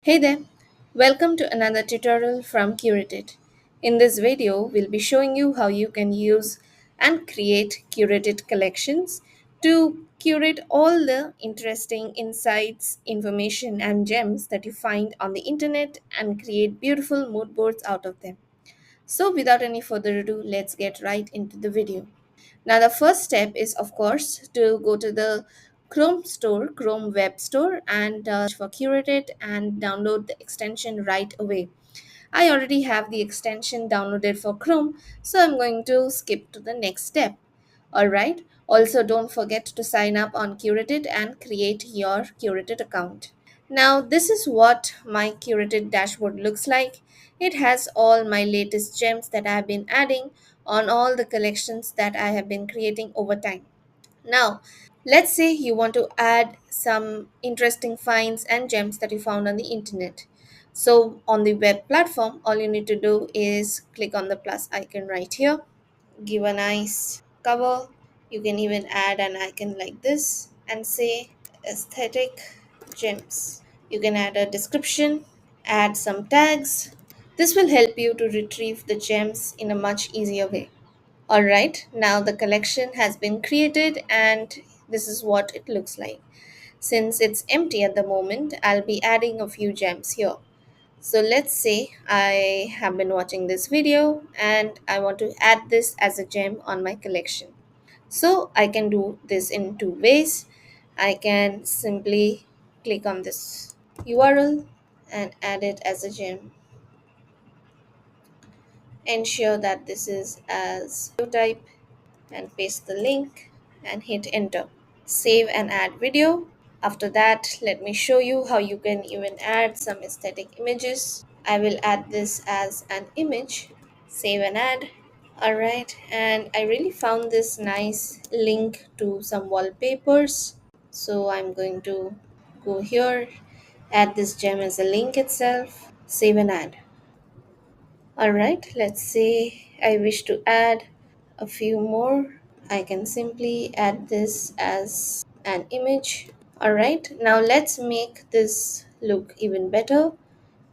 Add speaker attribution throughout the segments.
Speaker 1: Hey there, welcome to another tutorial from Curateit. In this video, we'll be showing you how you can use and create curated collections to curate all the interesting insights, information, and gems that you find on the internet and create beautiful mood boards out of them. So, without any further ado, let's get right into the video. Now, the first step is, of course, to go to the Chrome Web Store, and for Curateit and download the extension right away. I already have the extension downloaded for Chrome, so I'm going to skip to the next step. Alright, also don't forget to sign up on Curateit and create your Curateit account. Now, this is what my curated dashboard looks like. It has all my latest gems that I have been adding on all the collections that I have been creating over time. Now, let's say you want to add some interesting finds and gems that you found on the internet. So, on the web platform, all you need to do is click on the plus icon right here, give a nice cover. You can even add an icon like this and say aesthetic gems. You can add a description, add some tags. This will help you to retrieve the gems in a much easier way. Alright, now the collection has been created and this is what it looks like. Since it's empty at the moment, I'll be adding a few gems here. So let's say I have been watching this video and I want to add this as a gem on my collection. So I can do this in two ways. I can simply click on this URL and add it as a gem. Ensure that this is as type and paste the link and hit enter. Save and add video. After that, let me show you how you can even add some aesthetic images. I will add this as an image. Save and add. Alright, and I really found this nice link to some wallpapers. So I'm going to go here, add this gem as a link itself, save and add. Alright, let's say I wish to add a few more. I can simply add this as an image. Alright, now let's make this look even better.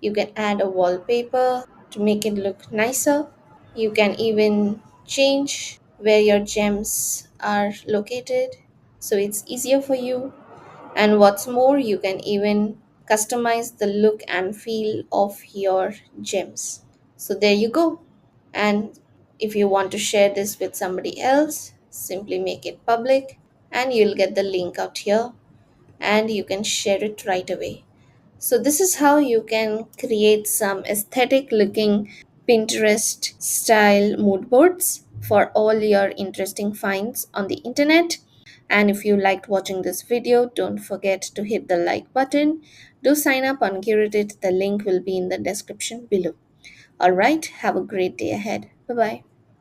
Speaker 1: You can add a wallpaper to make it look nicer. You can even change where your gems are located so it's easier for you. And what's more, you can even customize the look and feel of your gems. So there you go. And if you want to share this with somebody else, simply make it public and you'll get the link out here and you can share it right away. So this is how you can create some aesthetic looking Pinterest style mood boards for all your interesting finds on the internet. And if you liked watching this video, don't forget to hit the like button. Do sign up on Curateit. The link will be in the description below. All right, have a great day ahead. Bye bye.